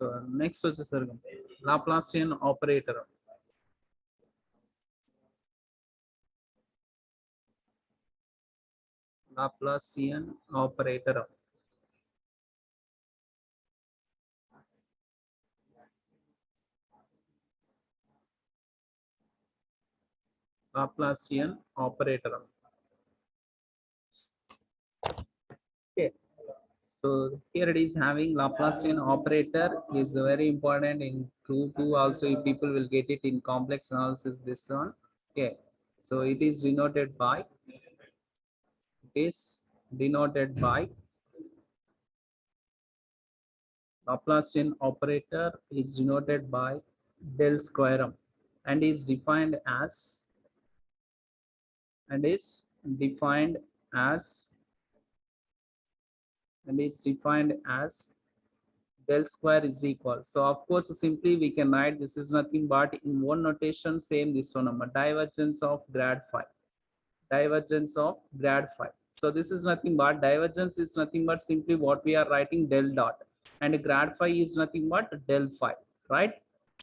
So next వచ్చేసరికి Laplacian operator. Laplacian operator. Laplacian operator. Okay. So here it is having Laplacian operator is very important in 2 also. If people will get it in complex analysis, this one. Okay. So it is denoted by Laplacian operator is denoted by del squareum and is defined as and is defined as del square is equal. So of course simply we can write this is nothing but in one notation same this one number divergence of grad phi. Divergence of grad phi. So this is nothing but divergence is nothing but simply what we are writing del dot, and grad phi is nothing but del phi, right?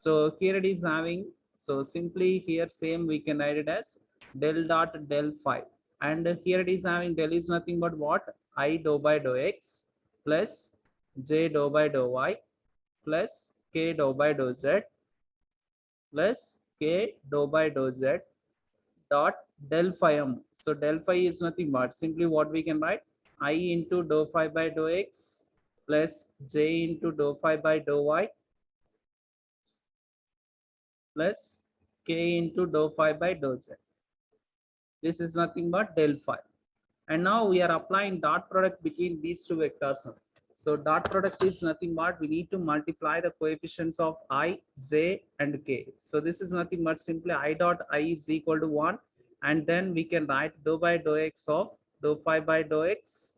So here it is having, so simply here same we can write it as del dot del phi, and here it is having del is nothing but what, I dou by dou x plus j dou by dou y plus k dou by dou z plus k dou by dou z dot del phi m. So del phi is nothing but simply what we can write, I into dou phi by dou x plus j into dou phi by dou y plus k into dou phi by dou z. This is nothing but del phi. And now we are applying dot product between these two vectors. So dot product is nothing but we need to multiply the coefficients of I, j and k. So this is nothing but simply I dot I is equal to 1, and then we can write dou by dou x of dou phi by dou x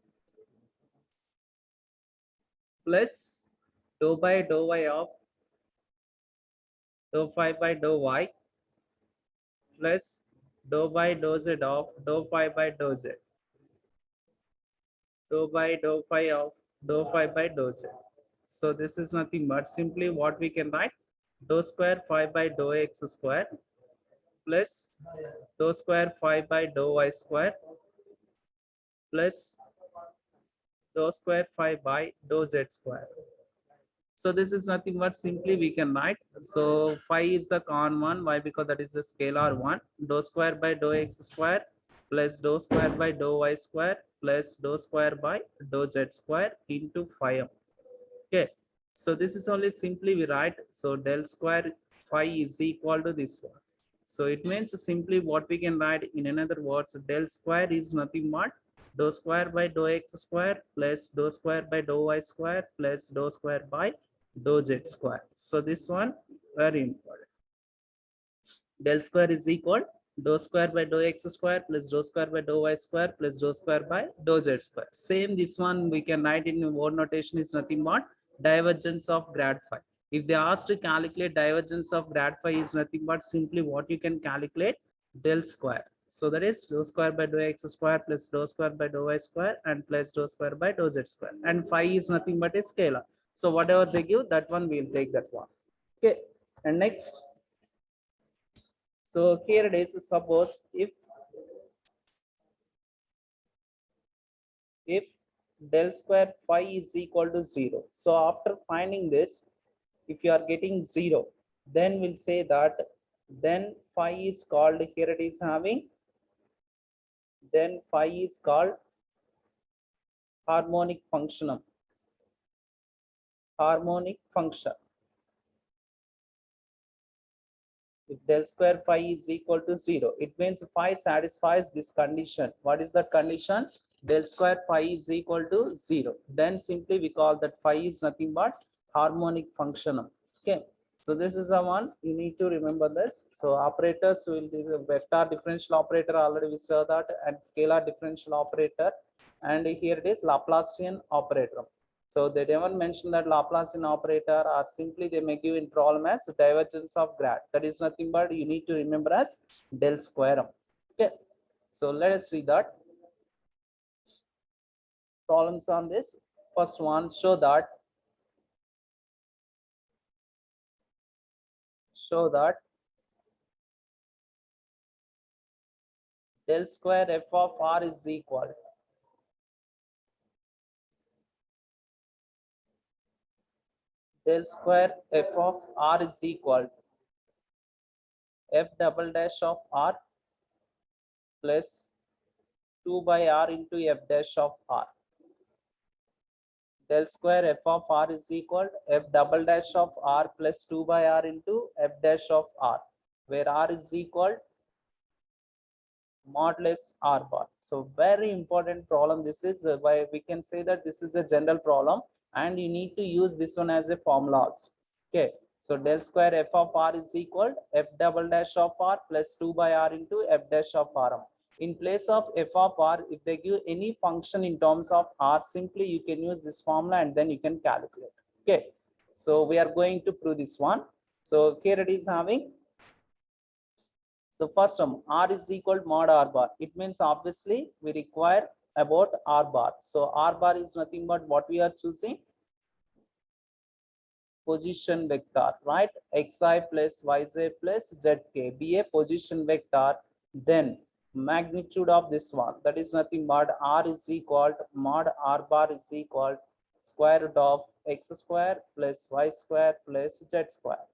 plus dou by dou y of dou phi by dou y plus dou by dou z of dou phi by dou z, dou by dou phi of dou phi by dou z. So this is nothing but simply what we can write, dou square phi by dou x square plus dou square phi by dou y square plus dou square phi by dou z square. So this is nothing but simply we can write, so phi is the common one. Why? Because that is the scalar one. Dou square by dou x square plus dou square by dou y square plus dou square by dou z square into phi m. Okay, so this is only simply we write, so del square phi is equal to this one. So it means simply what we can write in another words, del square is nothing but dou square by dou x square plus dou square by dou y square plus dou square by dou z square. So this one very important. Del square is equal dou square by dou x square plus dou square by dou y square plus dou square by dou z square. Same this one we can write in word notation is nothing but divergence of grad phi. If they ask to calculate divergence of grad phi is nothing but simply what you can calculate, del square. So that is dou square by dou x square plus dou square by dou y square and plus dou square by dou z square. And phi is nothing but a scalar. So whatever they give, that one we'll take that one. Okay. And next. So here it is, suppose if del square phi is equal to 0. So after finding this, if you are getting 0, then we'll say that then phi is called, here it is having, then phi is called harmonic function. Harmonic function. If del square phi is equal to 0, it means phi satisfies this condition. What is that condition? Del square phi is equal to 0. Then simply we call that phi is nothing but harmonic function. Okay. So this is the one you need to remember this. So operators will be the vector differential operator, already we saw that, and scalar differential operator, and here it is Laplacian operator. So they never mention that Laplacian operator, or simply they may give in problem as divergence of grad. That is nothing but you need to remember as del square. Okay. So let us read that. Problems on this. First one, show that show that del square f of r is equal del square f of r is equal f double dash of r plus 2 by r into f dash of r. Del square f of r is equal f double dash of r plus 2 by r into f dash of r, where r is equal modulus r bar. So very important problem this is, why we can say that this is a general problem and you need to use this one as a formula also. Okay, so del square f of r is equal f double dash of r plus 2 by r into f dash of r. In place of f of r, if they give any function in terms of r, simply you can use this formula and then you can calculate. Okay, so we are going to prove this one. So here it is having. So first term, r is equal to mod r bar. It means obviously we require about r bar. So r bar is nothing but what we are choosing, position vector, right? Xi plus yz plus zk be a position vector. Then magnitude of this one, that is nothing but r is equal to mod r bar is equal square root of x square plus y square plus z square.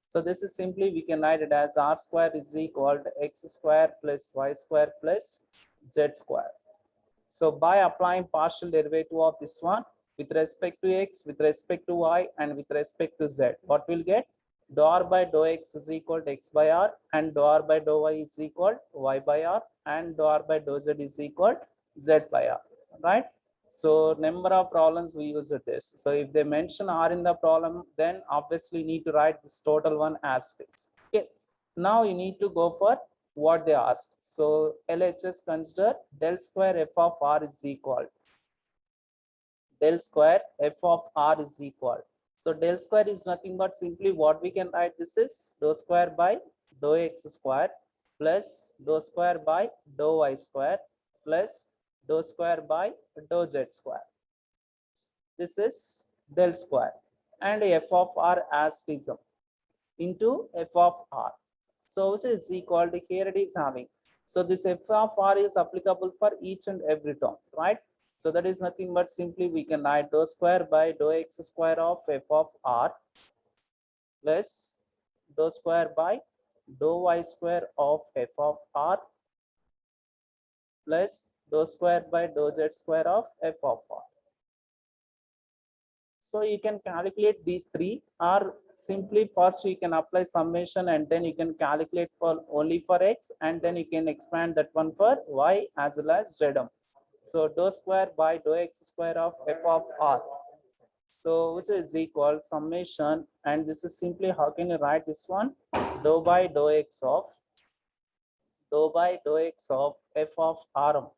So this is simply, we can write it as r square is equal to x square plus y square plus z square. So by applying partial derivative of this one with respect to x, with respect to y, and with respect to z, what we'll get? Dou r by dou x is equal to x by r, and dou r by dou y is equal to y by r, and dou r by dou z is equal to z by r, right? So number of problems we use with this. So if they mention r in the problem, then obviously you need to write this total one as this. Okay. Now you need to go for what they asked. So LHS consider del square f of r is equal. Del square f of r is equal. So del square is nothing but simply what we can write, this is dou square by dou x square plus dou square by dou y square plus dou square by dou z square. This is del square and f of r as tism into f of r. So which is equal to, here it is having. So this f of r is applicable for each and every term, right? So that is nothing but simply we can write dou square by dou x square of f of r plus dou square by dou y square of f of r plus dou square by dou z square of f of r. So you can calculate these three, or simply first you can apply summation and then you can calculate for only for x, and then you can expand that one for y as well as z. So dou square by dou x square of f of r. So which is equal summation, and this is simply, how can you write this one? Dou by dou x of f of r.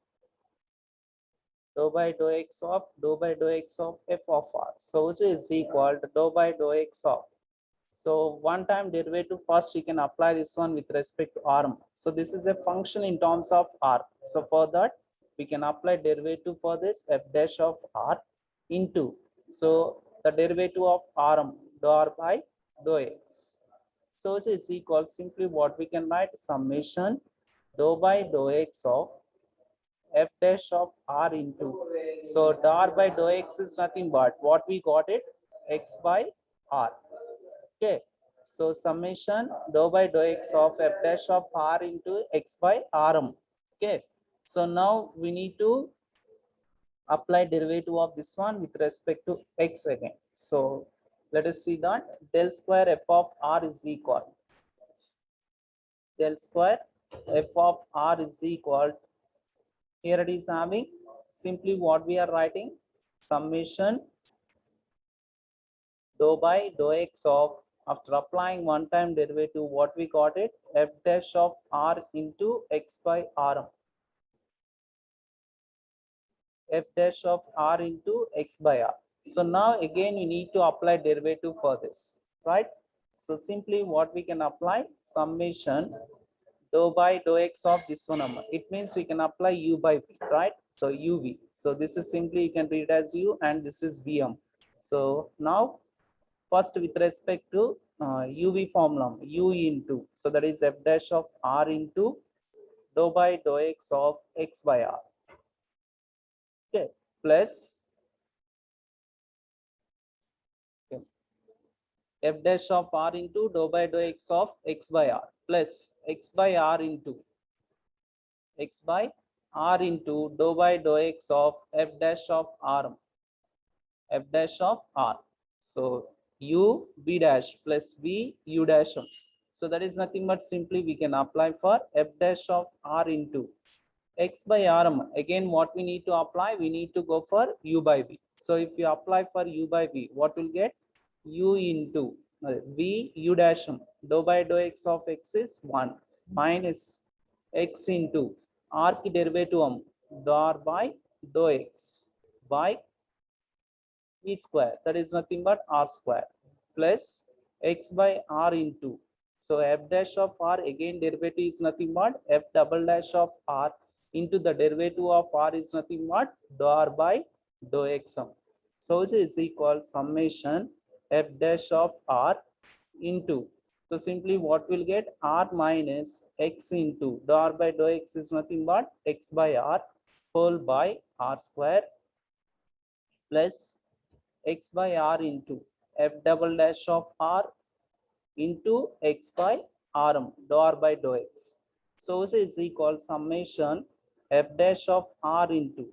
Dou by dou x of f of r. So which is equal to dou by dou x of. So one time derivative, first you can apply this one with respect to r. So this is a function in terms of r. So for that we can apply derivative for this f dash of r into, so the derivative of r, dou r by dou x. So which is equal, simply what we can write, summation dou by dou x of f dash of r into, so dou r by dou x is nothing but what we got it, x by r. Okay, so summation dou by dou x of f dash of r into x by rm. Okay, so now we need to apply derivative of this one with respect to x again. So let us see that del square f of r is equal, del square f of r is equal, here it is having, simply what we are writing, summation dou by dou x of, after applying one time derivative, what we got it, f dash of r into x by r, f dash of r into x by r. So now again you need to apply derivative for this, right? So simply what we can apply, summation dou by dou x of this one, it means we can apply u by v, right? So uv, so this is simply, you can read as u and this is vm. So now first with respect to UV formula, U into, so that is f dash of r into dou by dou x of x by r, okay, plus okay, f dash of r into dou by dou x of x by r plus x by r into x by r into dou by dou x of f dash of r, f dash of r. So u b dash plus v u dash m. So that is nothing but simply we can apply for f dash of r into x by rm. Again, what we need to apply? We need to go for u by v. So if you apply for u by v, what will get? U into v u dash m dou by dou x of x is 1 minus x into r ki derivative m dou r by dou x by v square, that is nothing but r square, plus x by r into, so f dash of r, again derivative is nothing but f double dash of r into the derivative of r is nothing but dou r by dou x sum. So this is equal summation f dash of r into, so simply what will get? R minus x into dou r by dou x is nothing but x by r whole by r square plus x by r into f double dash of r into x by rm dou r by dou x. So this is equal summation f dash of r into.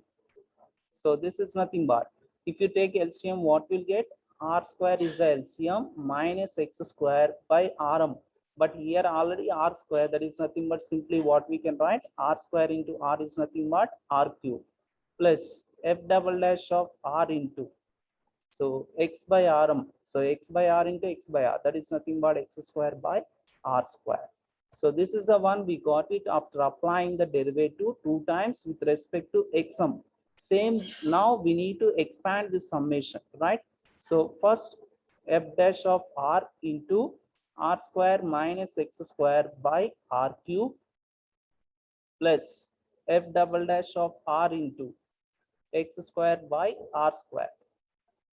So this is nothing but, if you take LCM, what will get? R square is the LCM minus x square by rm. But here already r square, that is nothing but simply what we can write? R square into r is nothing but r cube plus f double dash of r into, so x by rm, so x by r into x by r, that is nothing but x square by r square. So this is the one we got it after applying the derivative 2 times with respect to x sum. Same, now we need to expand this summation, right? So first f dash of r into r square minus x square by r cube plus f double dash of r into x square by r square.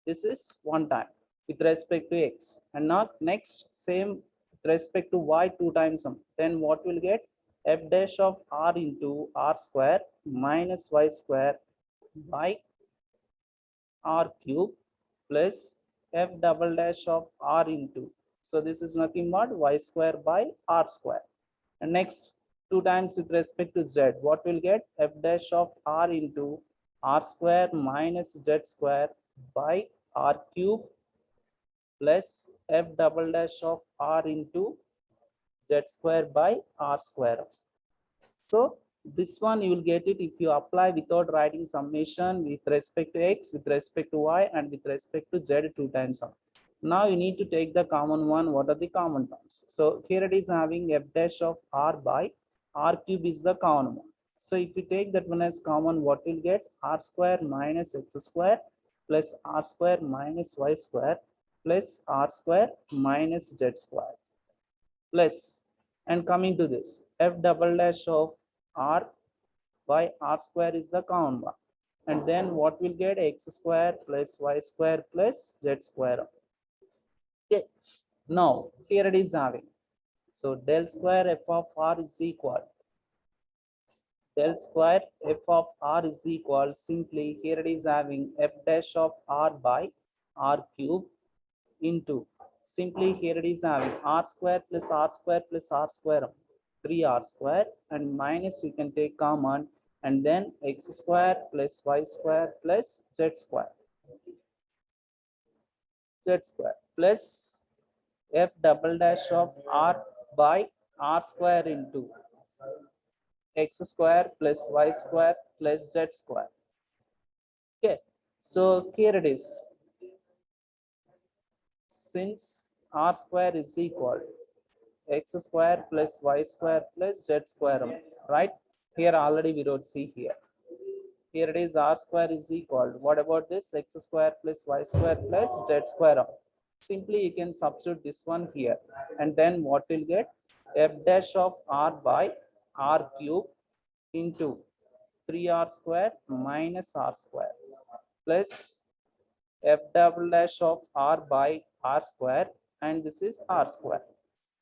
This is one time with respect to x, and now next same with respect to y 2 times sum. Then what will get? F dash of r into r square minus y square by r cube plus f double dash of r into, so this is nothing but y square by r square. And next 2 times with respect to z, what will get? F dash of r into r square minus z square by r cube plus f double dash of r into z square by r square. So this one you will get it if you apply without writing summation with respect to x, with respect to y, and with respect to z 2 times sum. Now you need to take the common one. What are the common terms? So here it is having f dash of r by r cube is the common one. So if you take that one as common, what will get? R square minus x square plus r square minus y square plus r square minus z square plus, and coming to this, f double dash of r by r square is the common one, and then what will get? X square plus y square plus z square. Okay, now here it is having, so del square f of r is equal, del square f of r is equal, simply here it is having f dash of r by r cube into, simply here it is having r square plus r square plus r square, 3r square, and minus you can take common, and then x square plus y square plus z square, plus f double dash of r by r square into x square plus y square plus z square. Okay, so here it is, since r square is equal x square plus y square plus z square, right? Here already we don't see here. Here it is r square is equal. What about this? X square plus y square plus z square. Simply you can substitute this one here, and then what will get? F dash of r by r cube into 3r square minus r square plus f double dash of r by r square and this is r square.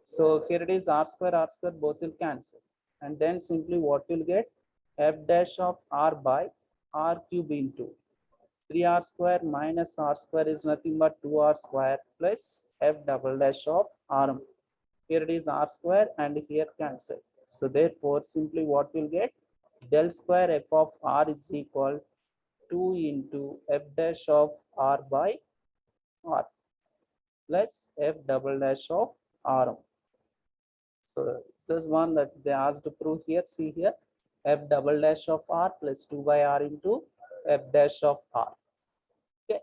So here it is r square both will cancel. And then simply what you'll get, f dash of r by r cube into 3r square minus r square is nothing but 2r square plus f double dash of r. Here it is r square and here cancel. So therefore simply what we'll get, del square f of r is equal 2 into f dash of r by r plus f double dash of r. So this is one that they asked to prove here. See here, f double dash of r plus 2 by r into f dash of r. Okay.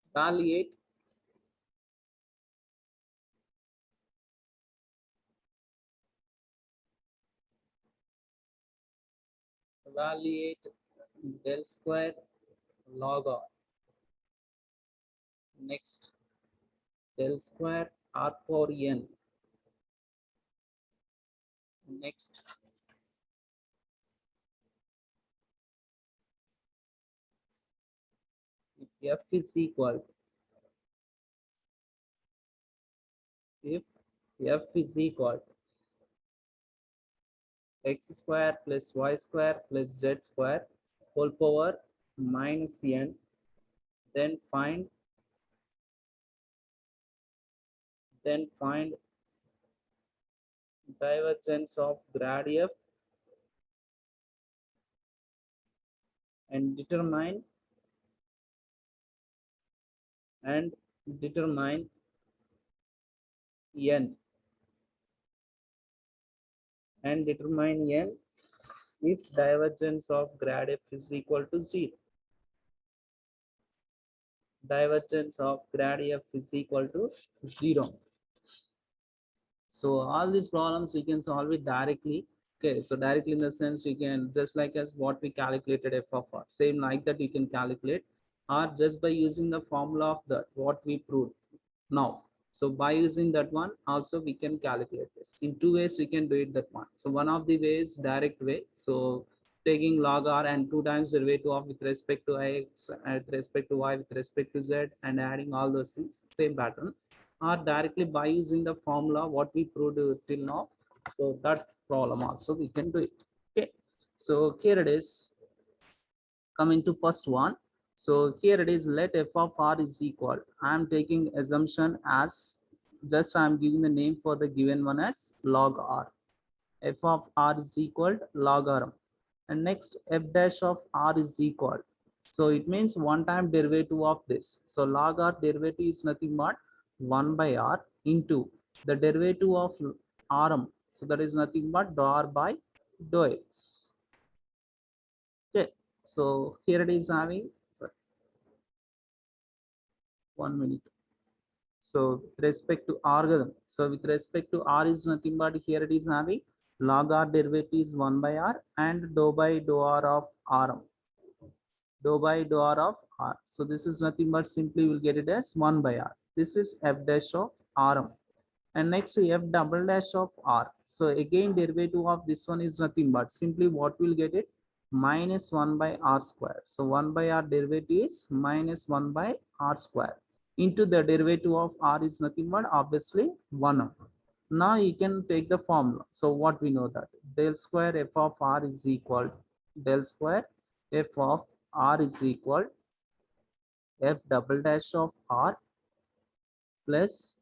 Evaluate del square log r. Next, del square r power n. Next, if f is equal, if f is equal x square plus y square plus z square whole power minus n, then find divergence of grad f and determine n if divergence of grad f is equal to 0. Divergence of grad f is equal to 0. So all these problems we can solve it directly. Okay, so directly in the sense we can just like as what we calculated f of r, same like that we can calculate, or just by using the formula of that what we proved now. So by using that one also we can calculate this. In two ways we can do it that one. So one of the ways direct way, so taking log r and 2 times derivative of with respect to x, with respect to y, with respect to z, and adding all those things, same pattern, or directly by using the formula what we proved till now. So that problem also we can do it. Okay, so here it is. Coming to first one, so here it is, let f of r is equal, I am taking assumption as, just I am giving the name for the given one as log r. F of r is equal to log r, and next f dash of r is equal, so it means one time derivative of this. So log r derivative is nothing but 1 by r into the derivative of rm, so that is nothing but dou r by dou x. Okay, so here it is having, sorry, 1 minute. So with respect to algorithm, so with respect to r is nothing but here it is having log r derivative is 1 by r and dou by dou r of rm, dou by dou r of r. So this is nothing but simply we'll get it as 1 by r. This is f dash of rm, and next f double dash of r. So again derivative of this one is nothing but simply what we'll get it, minus 1 by r square. So 1 by r derivative is minus 1 by r square into the derivative of r is nothing but obviously 1. Now you can take the formula. So what we know that del square f of r is equal, del square f of r is equal f double dash of r plus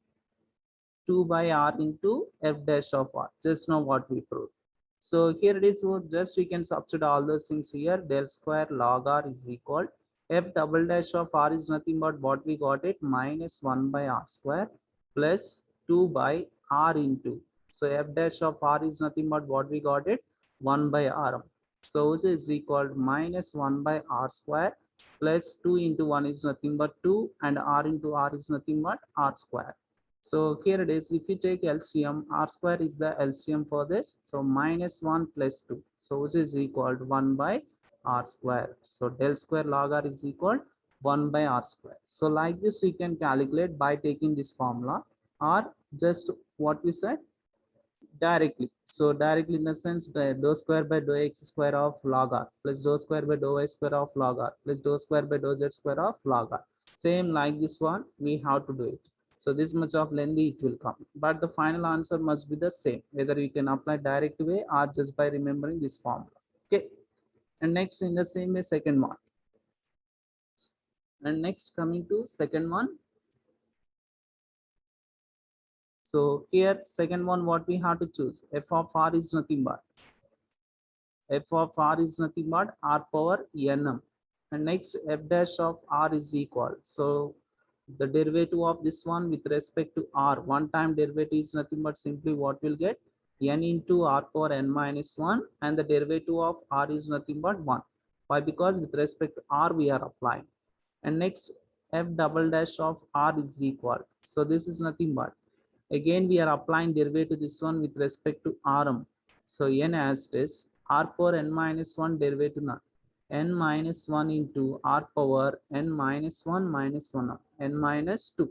2 by r into f dash of r. Just now what we proved. So here it is, just we can substitute all those things here. Del square log r is equal f double dash of r is nothing but what we got it, minus 1 by r square plus 2 by r into, so f dash of r is nothing but what we got it, 1 by r. So this is equal to minus 1 by r square plus 2 into 1 is nothing but 2 and r into r is nothing but r square. So here it is, if you take LCM, r square is the LCM for this. So minus 1 plus 2. So this is equal to 1 by r square. So del square log r is equal 1 by r square. So like this we can calculate by taking this formula, or just what we said, directly. So directly in the sense that dou square by dou x square of log r plus dou square by dou y square of log r plus dou square by dou z square of log r. Same like this one, we have to do it. So this much of lengthy it will come, but the final answer must be the same, whether you can apply direct way or just by remembering this formula. Okay, and next in the same way second one. And next coming to second one. So here second one, what we have to choose, f of r is nothing but r power nm, and next f dash of r is equal. So the derivative of this one with respect to r, one time derivative is nothing but simply what we'll get, n into r power n minus 1, and the derivative of r is nothing but 1. Why? Because with respect to r we are applying. And next f double dash of r is equal. So this is nothing but, again we are applying derivative this one with respect to rm. So n as this r power n minus 1 derivative na n minus 1 into r power n minus 1 minus 1 n minus 2,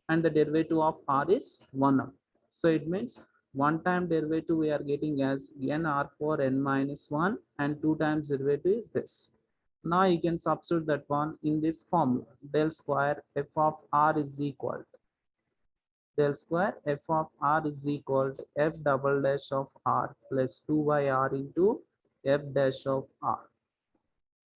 and the derivative of r is 1. So it means one time derivative we are getting as n r power n minus 1, and two times derivative is this. Now you can substitute that one in this formula. Del square f of r is equal to del square f of r is equal to f double dash of r plus 2 by r into f dash of r.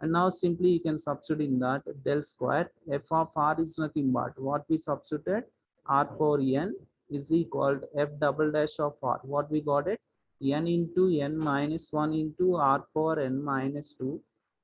And now simply you can substitute in that del square f of r is nothing but what we substituted, r power n is equal to f double dash of r. What we got it, n into n minus 1 into r power n minus 2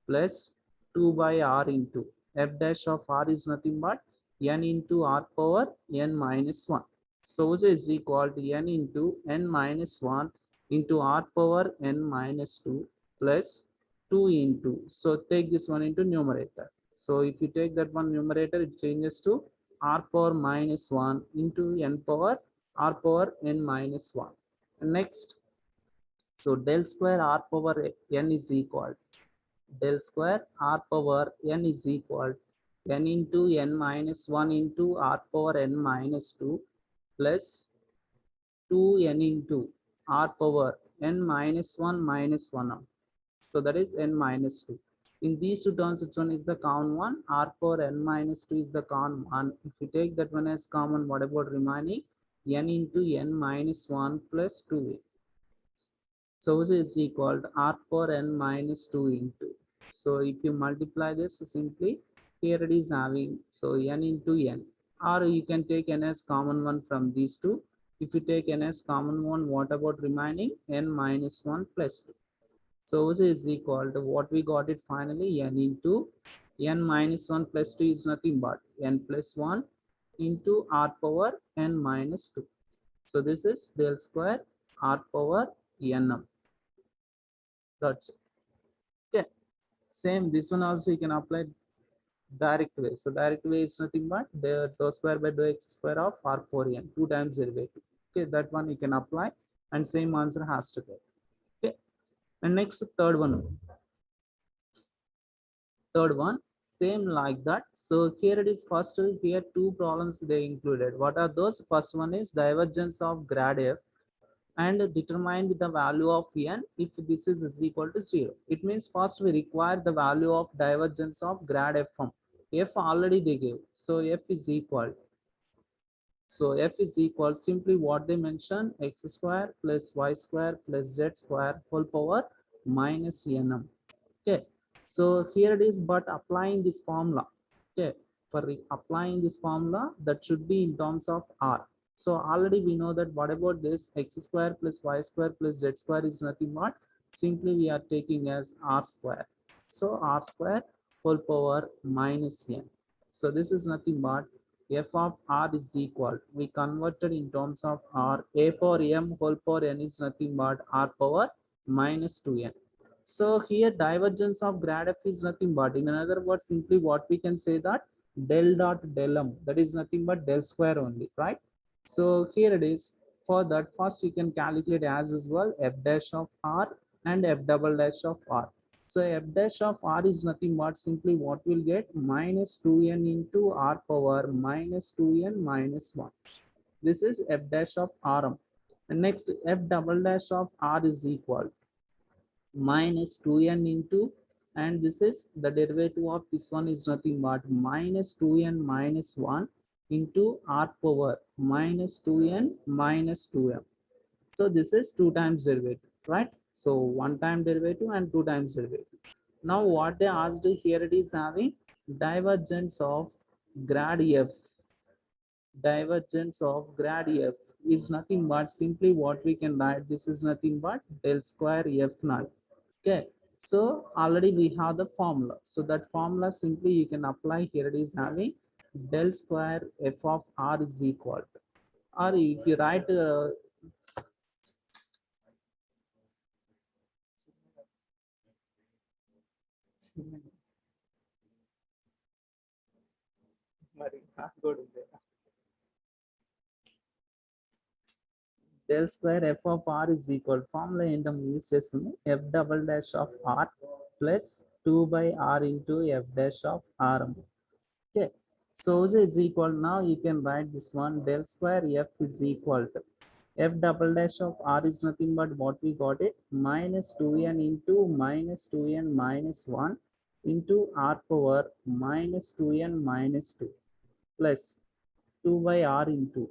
plus 2 by r into f dash of r is nothing but n into r power n minus 1. So which is equal to n into n minus 1 into r power n minus 2 plus 2 into, so take this one into numerator. So if you take that one numerator, it changes to r power minus 1 into n power r power n minus 1. And next, so del square r power n is equal, del square r power n is equal n into n minus 1 into r power n minus 2 plus 2n into r power n minus 1 minus 1. So that is n minus 2. In these two terms, which one is the common one? R power n minus 2 is the common one. If you take that one as common, what about remaining? N into n minus 1 plus 2a. So which is equal to r power n minus 2 into. So if you multiply this, so simply here it is having, so n into n. Or you can take n as common one from these two. If you take n as common one, what about remaining? N minus 1 plus 2. So which is equal to what we got it finally, n into n minus 1 plus 2 is nothing but n plus 1 into r power n minus 2. So this is del square r power nm. That's it. Okay. Same this one also you can apply direct way. So direct way is nothing but the dou square by dou x square of r power n, two times derivative. Okay, that one you can apply and same answer has to get. Okay. And next third one, same like that. So here it is, first here two problems they included. What are those? First one is divergence of grad f and determine the value of n if this is equal to 0. It means first we require the value of divergence of grad f from f already they gave. So f is equal, so f is equal simply what they mentioned, x square plus y square plus z square whole power minus nm. Okay, so here it is, but applying this formula. Okay, for applying this formula, that should be in terms of r. So already we know that what about this, x square plus y square plus z square is nothing but simply we are taking as r square. So r square whole power minus n. So this is nothing but f of r is equal, we converted in terms of r, a power m whole power n is nothing but r power minus 2n. So here divergence of grad f is nothing but, in another word, simply what we can say that del dot del m, that is nothing but del square only, right? So here it is. For that, first you can calculate as well f dash of r and f double dash of r. So f dash of r is nothing but simply what we'll get, minus 2n into r power minus 2n minus 1. This is f dash of rm. And next, f double dash of r is equal minus 2n into, and this is the derivative of this one is nothing but minus 2n minus 1 into r power minus 2n minus 2m. So this is 2 times derivative, right? So 1 time derivative and 2 times derivative. Now what they asked here, it is having divergence of grad f. Divergence of grad f is nothing but simply what we can write. This is nothing but del square f null. Okay, so already we have the formula. So that formula simply you can apply here. It is having del square f of r is equal to, or if you write del square f of r is equal, formula in the use చేస్తుంది f double dash of r plus 2 by r into f dash of r. Okay, so is equal, now you can write this one del square f is equal to f double dash of r is nothing but what we got it minus 2n into minus 2n minus 1 into r power minus 2n minus 2 plus 2 by r into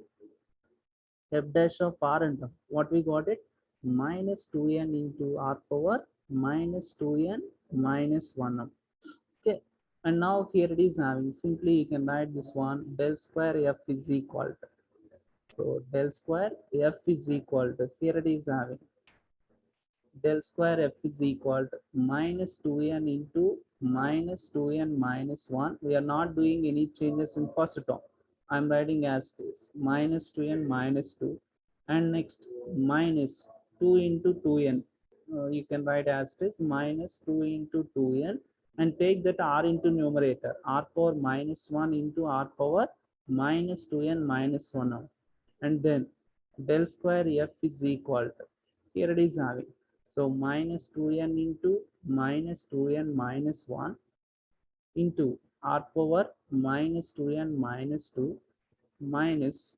f dash of r, and what we got it minus 2n into r power minus 2n minus 1. Okay, and now here it is having, simply you can write this one del square f is equal to, so del square f is equal to, here it is having del square f is equal to minus 2n into minus 2n minus 1. We are not doing any changes in first term. I'm writing as this minus 2n minus 2, and next minus 2 into 2n. You can write as this minus 2 into 2n, and take that r into numerator, r power minus 1 into r power minus 2n minus 1 now. And then del square f is equal to, here it is having, so minus 2n into minus 2n minus 1 into r power minus 2n minus 2 minus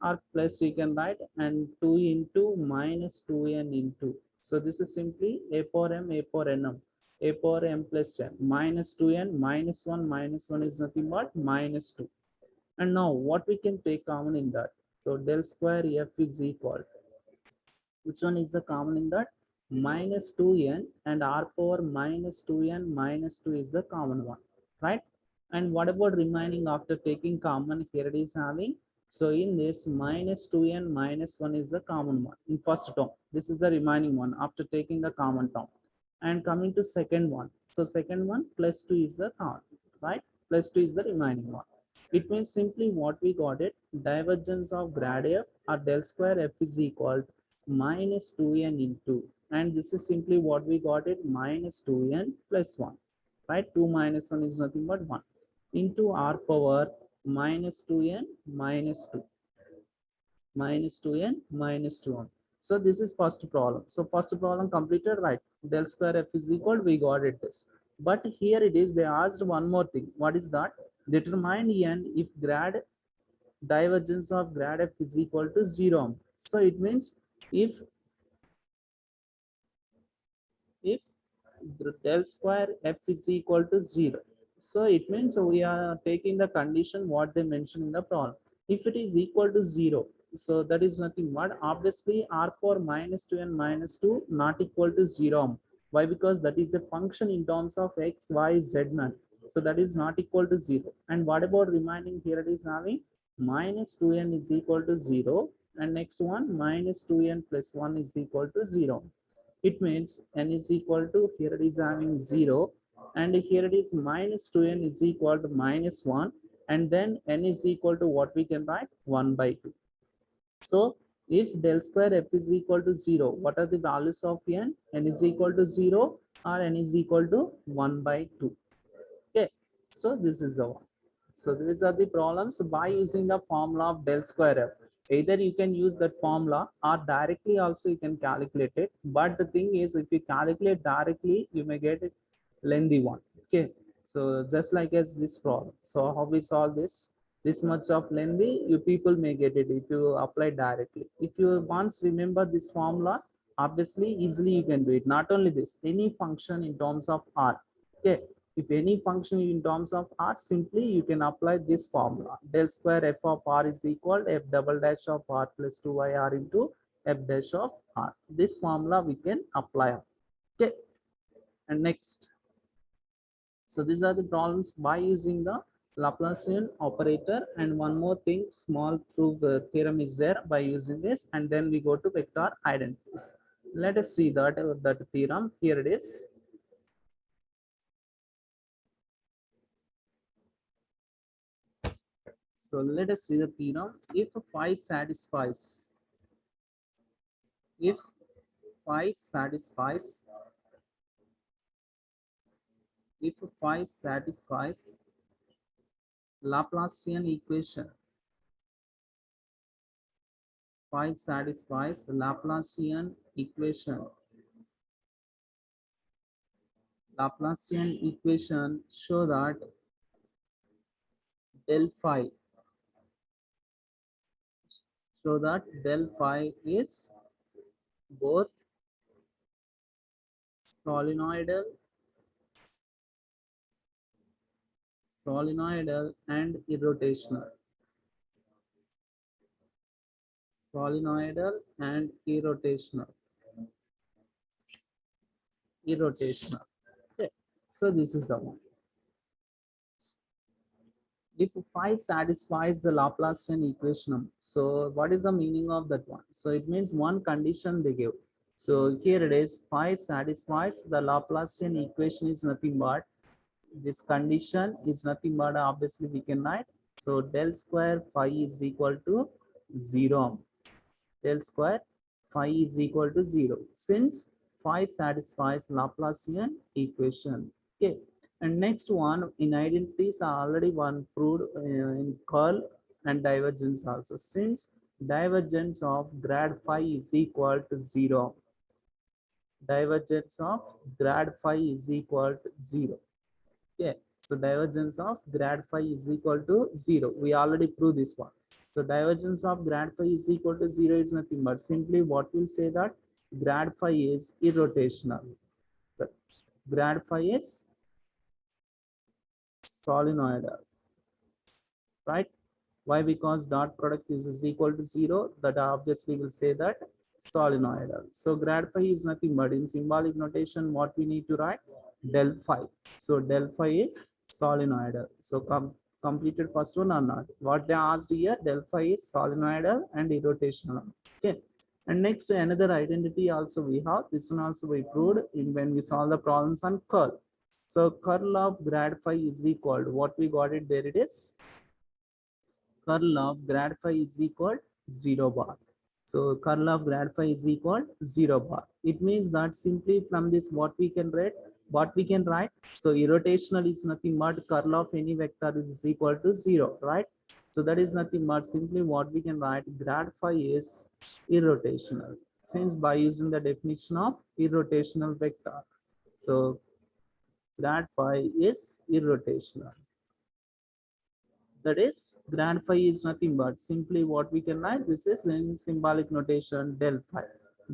r plus we can write, and 2 into minus 2n into, so this is simply a power m, a power nm, a power m plus n minus 2n minus 1 minus 1 is nothing but minus 2. And now what we can take common in that, so del square f is equal, which one is the common in that, minus 2n, and r power minus 2n minus 2 is the common one, right? And what about remaining after taking common, here it is having, so in this minus 2n minus 1 is the common one in first term. This is the remaining one after taking the common term. And coming to second one, so second one plus 2 is the common, right? Plus 2 is the remaining one. It means simply what we got it, divergence of grad f or del square f is equal to minus 2n into, and this is simply what we got it minus 2n plus 1, right? 2 minus 1 is nothing but 1 into r power minus 2n minus 2, minus 2n minus 2. So this is first problem. So first problem completed, right? Del square f is equal, we got it this. But here it is, they asked one more thing. What is that? Determine n if grad divergence of grad f is equal to 0. So it means if del square f is equal to 0, so it means we are taking the condition what they mentioned in the problem. If it is equal to 0, so that is nothing but obviously r power minus 2 and minus 2 not equal to 0. Why? Because that is a function in terms of x, y, z man, so that is not equal to 0. And what about remaining, here it is having minus 2n is equal to 0, and next one minus 2n plus 1 is equal to 0. It means n is equal to, here it is having 0, and here it is minus 2n is equal to minus 1, and then n is equal to what we can write 1 by 2. So if del square f is equal to 0, what are the values of n? N is equal to 0 or n is equal to 1 by 2. Okay, so this is the one. So these are the problems by using the formula of del square f. Either you can use that formula or directly also you can calculate it. But the thing is, if you calculate directly, you may get it lengthy one. Okay, so just like as this problem. So how we solve this? This much of lengthy, you people may get it if you apply directly. If you once remember this formula, obviously easily you can do it. Not only this, any function in terms of r. Okay, if any function in terms of r, simply you can apply this formula. Del square f of r is equal f double dash of r plus 2yr into f dash of r. This formula we can apply. Okay, and next. So these are the problems by using the Laplacian operator, and one more thing, small proof theorem is there by using this, and then we go to vector identities. Let us see that theorem. Here it is. So let us see the theorem. If phi satisfies, if phi satisfies Laplacian equation, phi satisfies Laplacian equation. Laplacian equation show that del phi, del phi is both solenoidal and irrotational. Solenoidal and irrotational. Okay. So this is the one. If phi satisfies the Laplacian equation, so what is the meaning of that one? So it means one condition they give. So here it is, phi satisfies the Laplacian equation is nothing but, this condition is nothing but, obviously we can write, so del square phi is equal to 0. Del square phi is equal to 0 since phi satisfies Laplacian equation. Okay, and next one in identities are already one proved in curl and divergence also. Since divergence of grad phi is equal to 0, divergence of grad phi is equal to 0. Okay, so divergence of grad phi is equal to 0. We already proved this one. So divergence of grad phi is equal to 0 is nothing but simply what we'll say that grad phi is irrotational. So grad phi is solenoidal, right? Why? Because dot product is equal to 0. That obviously will say that solenoidal. So grad phi is nothing but in symbolic notation what we need to write del phi. So del phi is solenoidal. So completed first one or not? What they asked here, del phi is solenoidal and irrotational. Okay. And next another identity also we have. This one also we proved in when we solve the problems on curl. So curl of grad phi is equal to what we got it there it is. Curl of grad phi is equal 0 bar. So curl of grad phi is equal 0 bar. It means that simply from this what we can write, so irrotational is nothing but curl of any vector is equal to 0, right? So that is nothing but simply what we can write, grad phi is irrotational, since by using the definition of irrotational vector. So grad phi is irrotational. That is grad phi is nothing but simply what we can write, this is in symbolic notation del phi.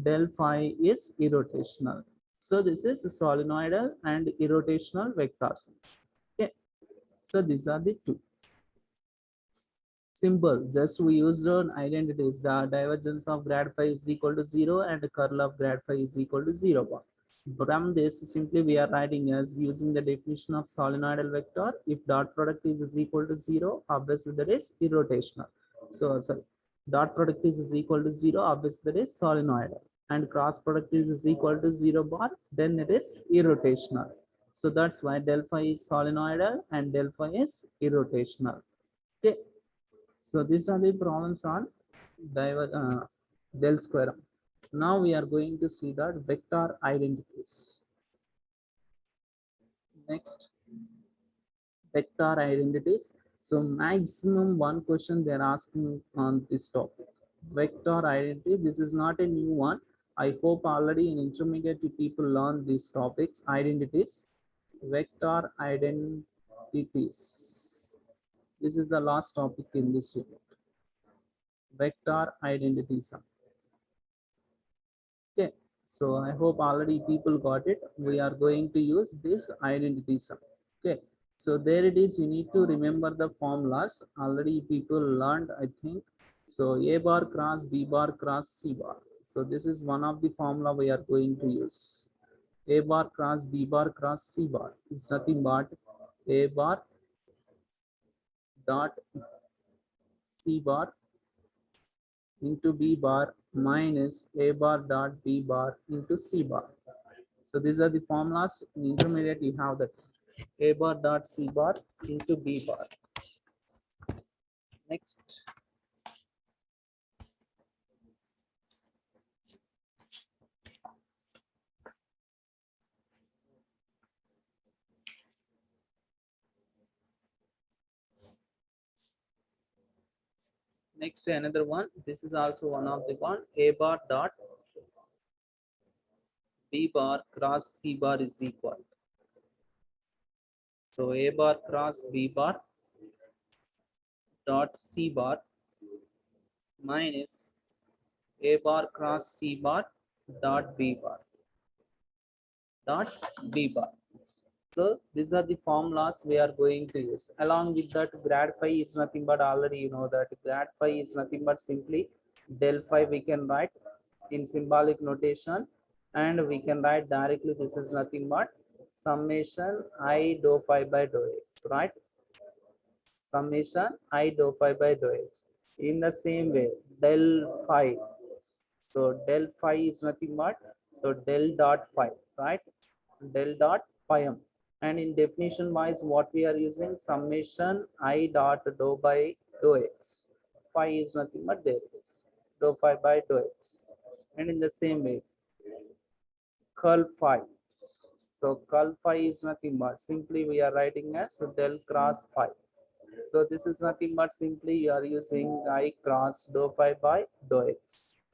Del phi is irrotational. So this is solenoidal and irrotational vectors. Okay, so these are the two. Simple, just we used on identities. The divergence of grad phi is equal to 0 and the curl of grad phi is equal to 0. From this, simply we are writing as using the definition of solenoidal vector. If dot product is equal to 0, obviously that is irrotational. So sorry, dot product is equal to 0, obviously that is solenoidal. And cross product is equal to 0 bar, then it is irrotational. So that's why del phi is solenoidal and del phi is irrotational. Okay. So these are the problems on del square. Now we are going to see that vector identities. Next, vector identities. So maximum one question they are asking on this topic. Vector identity. This is not a new one. I hope already in intermediate people learn these topics. Identities. Vector identities. This is the last topic in this report. Vector identity sum. Okay, so I hope already people got it. We are going to use this identity sum. Okay, so there it is. You need to remember the formulas. Already people learned, I think. So A bar cross B bar cross C bar. So this is one of the formula we are going to use. A bar cross B bar cross C bar is nothing but A bar dot C bar into B bar minus A bar dot B bar into C bar. So these are the formulas. In intermediate, you have that A bar dot C bar into B bar. Next. Next, another one. This is also one of the one. A bar dot B bar cross C bar is equal. So A bar cross B bar dot C bar minus A bar cross C bar dot B bar dot B bar. So these are the formulas we are going to use. Along with that, grad phi is nothing but, already you know that grad phi is nothing but simply del phi we can write in symbolic notation, and we can write directly this is nothing but summation I dou phi by dou x, right? Summation I dou phi by dou x. In the same way, del phi. So del phi is nothing but, so del dot phi, right? Del dot phi m. And in definition wise, what we are using, summation I dot dou by dou x. Phi is nothing but there it is. Dou phi by dou x. And in the same way, curl phi. So curl phi is nothing but simply we are writing as del cross phi. So this is nothing but simply you are using I cross dou phi by dou x.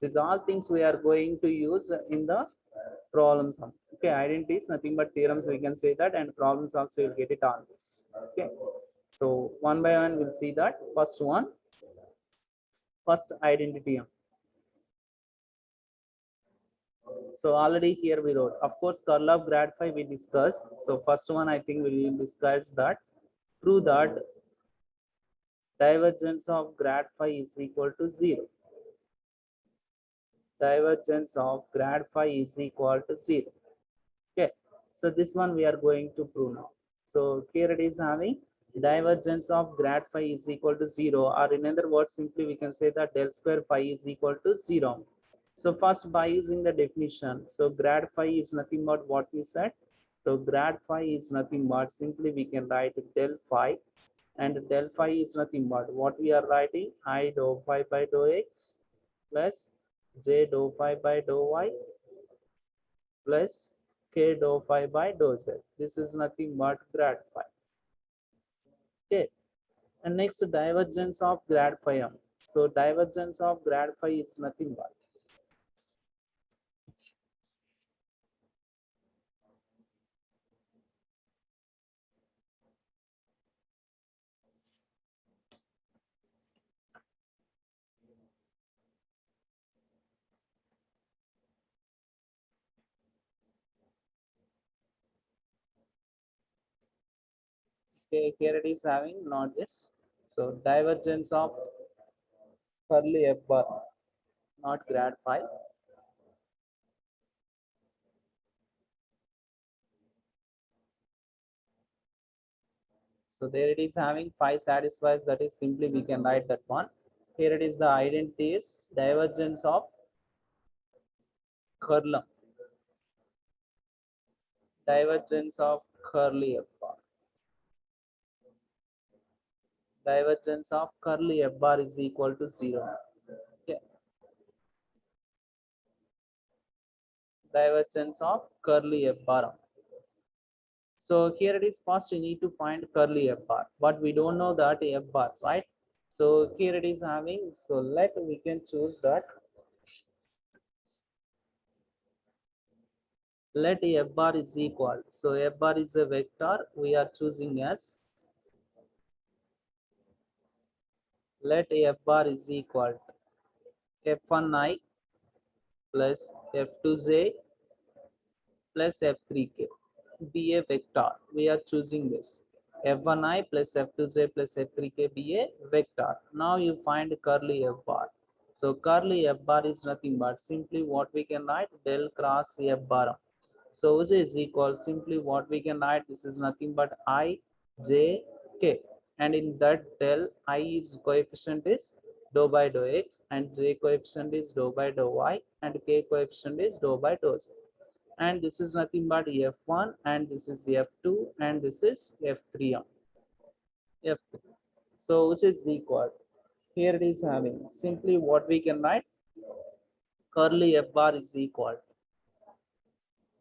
These are all things we are going to use in the problem sum. Okay, identity is nothing but theorems, we can say that, and problems also you'll get it on this. Okay, so one by one we'll see that. First one, first identity. So already here we wrote, of course, curl of grad phi we discussed. So first one I think we will discuss that. Prove that divergence of grad phi is equal to 0. Divergence of grad phi is equal to 0. Okay, so this one we are going to prove now. So here it is having divergence of grad phi is equal to 0, or in other words, simply we can say that del square phi is equal to 0. So first, by using the definition, so grad phi is nothing but what we said. So grad phi is nothing but simply we can write del phi, and del phi is nothing but what we are writing, I dou phi by dou x plus j dou phi by dou y plus k dou phi by dou z. This is nothing but grad phi. Okay, and next, divergence of grad phi m. So divergence of grad phi is nothing but, okay, here it is having not this. So divergence of curly f bar, not grad phi. So there it is having phi satisfies, that is simply we can write that one. Here it is the identity is divergence of curl, divergence of curly f bar. Divergence of curly f bar is equal to 0. Okay. Divergence of curly f bar. So here it is, first you need to find curly f bar, but we don't know that f bar, right? So here it is having, so let we can choose that, let f bar is equal. So f bar is a vector we are choosing as let f bar is equal to f1i plus f2j plus f3k be a vector. We are choosing this f1i plus f2j plus f3k be a vector. Now you find curly f bar. So curly f bar is nothing but simply what we can write del cross f bar. So which is equal simply what we can write, this is nothing but I j k, and in that del I is coefficient is dou by dou x and j coefficient is dou by dou y and k coefficient is dou by dou z, and this is nothing but f1 and this is f2 and this is f3 on f3. So which is equal, here it is having simply what we can write curly f bar is equal,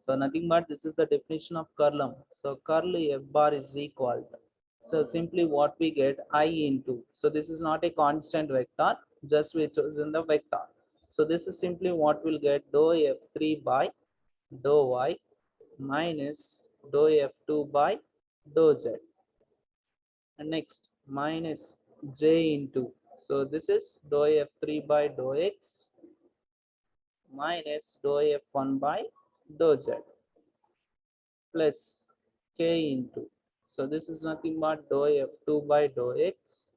so nothing but this is the definition of curlum. So curly f bar is equal to, so simply what we get I into, so this is not a constant vector, just we chosen the vector. So this is simply what we'll get dou f3 by dou y minus dou f2 by dou z, and next minus j into, so this is dou f3 by dou x minus dou f1 by dou z plus k into, so this is nothing but dou f2 by dou x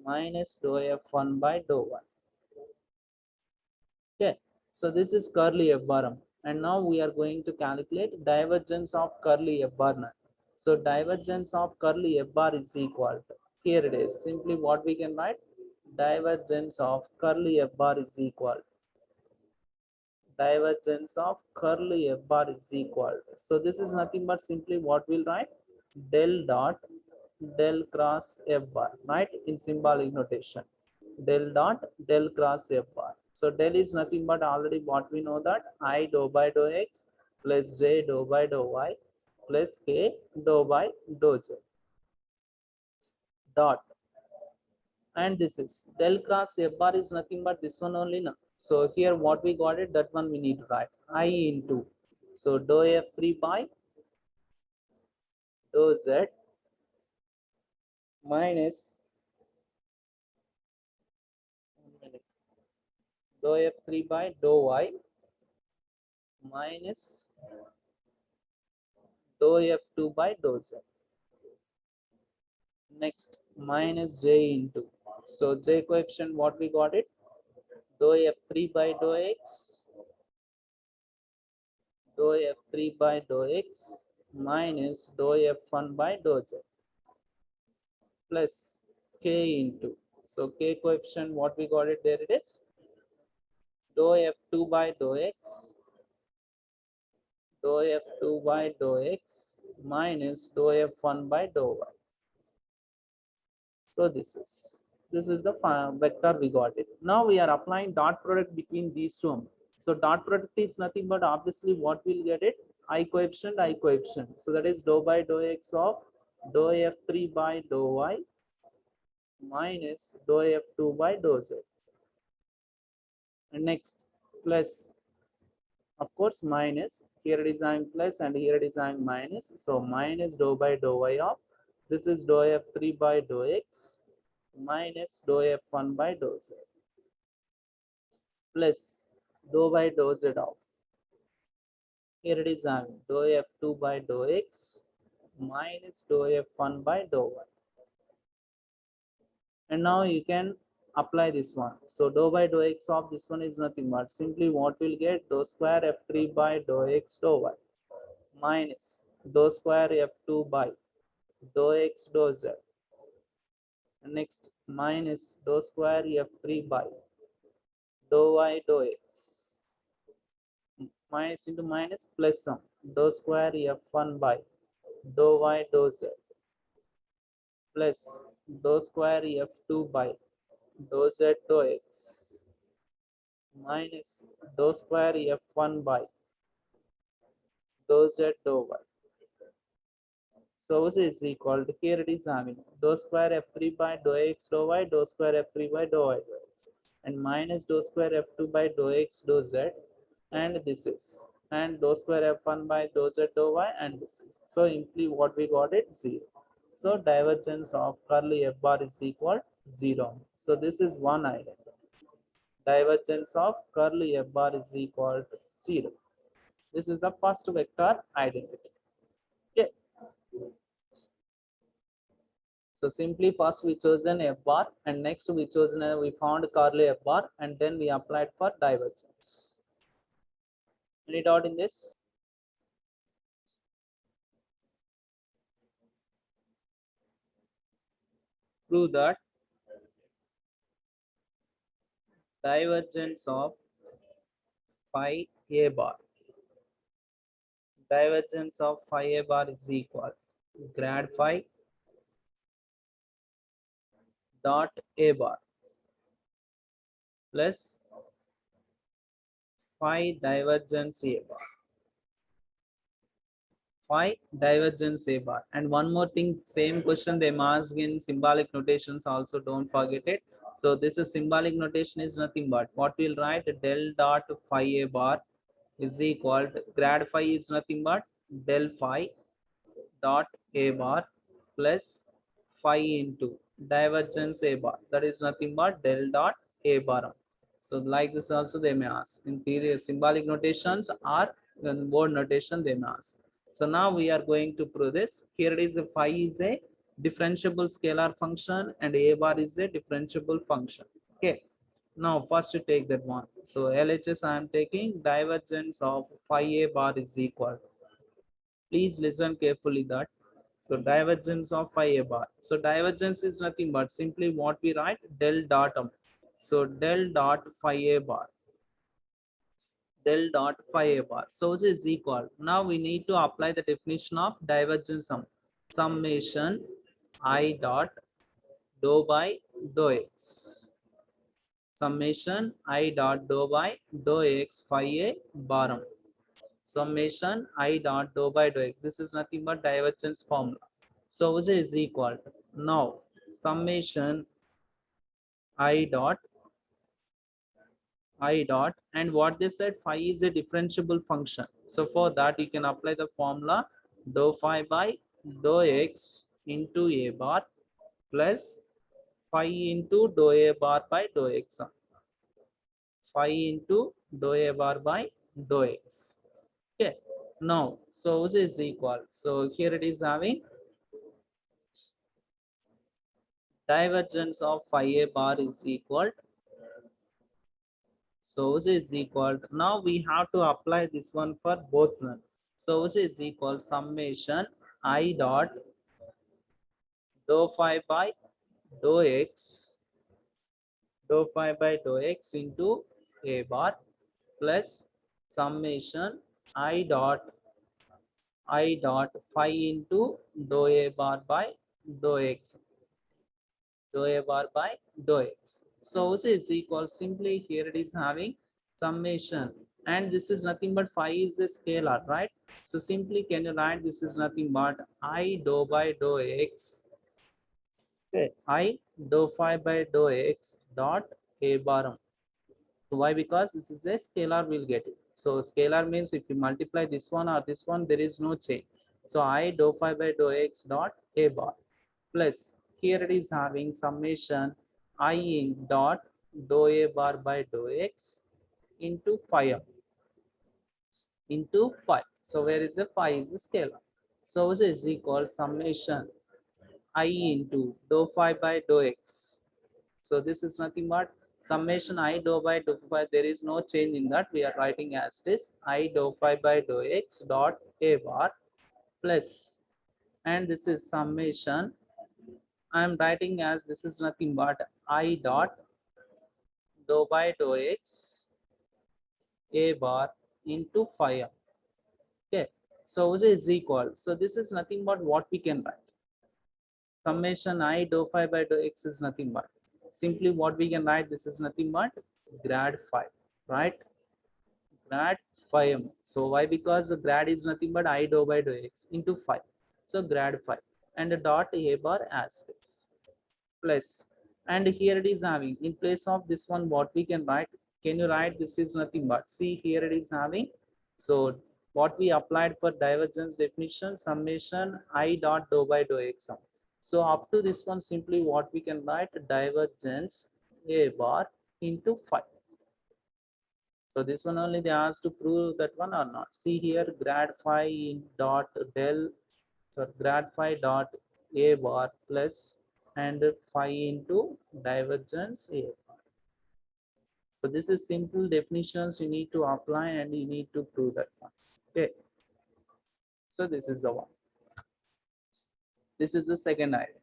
minus dou f1 by dou y. Okay, so this is curly f bar, and now we are going to calculate divergence of curly f bar. So divergence of curly f bar is equal to, here it is simply what we can write divergence of curly f bar is equal, divergence of curly f bar is equal, so this is nothing but simply what we'll write del dot del cross f bar, right, in symbolic notation del dot del cross f bar. So del is nothing but already what we know that I dou by dou x plus j dou by dou y plus k dou by dou z dot, and this is del cross f bar is nothing but this one only now. So here what we got it, that one we need to write I into, so dou f3 by dou z minus dou f3 by dou y minus dou f2 by dou z, next minus j into, so j coefficient what we got it dou f3 by dou x, dou f3 by dou x minus dou f1 by dou z plus k into, so k coefficient what we got it, there it is dou f2 by dou x, dou f2 by dou x minus dou f1 by dou y. So this is the vector we got it. Now we are applying dot product between these two. So dot product is nothing but obviously what we'll get it I coefficient I coefficient. So that is dou by dou x of dou f3 by dou y minus dou f2 by dou z. And next plus, of course, minus, here it is I'm plus and here it is I'm minus. So minus dou by dou y of, this is dou f3 by dou x minus dou f1 by dou z plus dou by dou z of, here it is I'm dou f2 by dou x minus dou f1 by dou y. And now you can apply this one. So dou by dou x of this one is nothing but simply what we'll get dou square f3 by dou x dou y minus dou square f2 by dou x dou z. And next minus dou square f3 by dou y dou x minus into minus plus sum dou square f1 by dou y dou z plus dou square f2 by dou z dou x minus dou square f1 by dou z dou y. So this is equal to, here it is having dou square f3 by dou x dou y, dou square f3 by dou y dou x, and minus dou square f2 by dou x dou z, and this is, and dou square f1 by dou z dou y, and this is. So simply what we got it 0. So divergence of curly f bar is equal 0. So this is one identity. Divergence of curly f bar is equal to 0. This is the first vector identity. Okay. So simply first we chosen f bar and next we found curly f bar and then we applied for divergence. Any doubt in this? Prove that divergence of phi a bar. Divergence of phi a bar is equal to grad phi dot a bar plus phi divergence a bar. Phi divergence a bar. And one more thing, same question they ask in symbolic notations also, don't forget it. So this is symbolic notation is nothing but what we'll write, del dot phi a bar is equal to grad phi is nothing but del phi dot a bar plus phi into divergence a bar, that is nothing but del dot a bar. So like this also they may ask in theory symbolic notations or in word notation they may ask. So now we are going to prove this. Here it is a phi is a differentiable scalar function and a bar is a differentiable function. Okay. Now first to take that one. So LHS I am taking divergence of phi a bar is equal. Please listen carefully that. So divergence of phi a bar. So divergence is nothing but simply what we write del dot m. So del dot phi a bar. Del dot phi a bar. So this is equal. Now we need to apply the definition of divergence sum. Summation I dot dou by dou x. Summation I dot dou by dou x phi a bar. Summation I dot dou by dou x. This is nothing but divergence formula. So which is equal to now summation I dot and what they said phi is a differentiable function. So for that you can apply the formula dou phi by dou x into a bar plus phi into dou a bar by dou x. Phi into dou a bar by dou x. Okay. Now so which is equal. So here it is having divergence of phi a bar is equal. So which is equal to, now we have to apply this one for both one. So which is equal summation I dot dou phi by dou x into a bar plus summation I dot phi into dou a bar by dou x. Dou a bar by dou x. So which is equal simply here it is having summation and this is nothing but phi is a scalar, right? So simply can you write this is nothing but I dou by dou x. Okay, I dou phi by dou x dot a bar. So why? Because this is a scalar, we'll get it. So scalar means if you multiply this one or this one, there is no change. So I dou phi by dou x dot a bar plus here it is having summation I in dot dou a bar by dou x into phi m into phi. So where is the phi is a scalar. So which is equal summation I into dou phi by dou x. So this is nothing but summation I dou by dou phi. There is no change in that. We are writing as this I dou phi by dou x dot a bar plus and this is summation. I am writing as this is nothing but I dot dou by dou x a bar into phi m. Okay, so which is equal. So this is nothing but what we can write. Summation I dou phi by dou x is nothing but simply what we can write. This is nothing but grad phi, right? Grad phi m. So why? Because the grad is nothing but I dou by dou x into phi. So grad phi and the dot a bar as this plus and here it is having in place of this one what we can write. Can you write this is nothing but see here it is having. So what we applied for divergence definition summation I dot dou by dou x. So up to this one, simply what we can write, divergence A bar into phi. So this one only they asked to prove that one or not. See here, grad phi in dot del, so grad phi dot A bar plus and phi into divergence A bar. So this is simple definitions you need to apply and you need to prove that one. Okay. So this is the one. This is the second idea.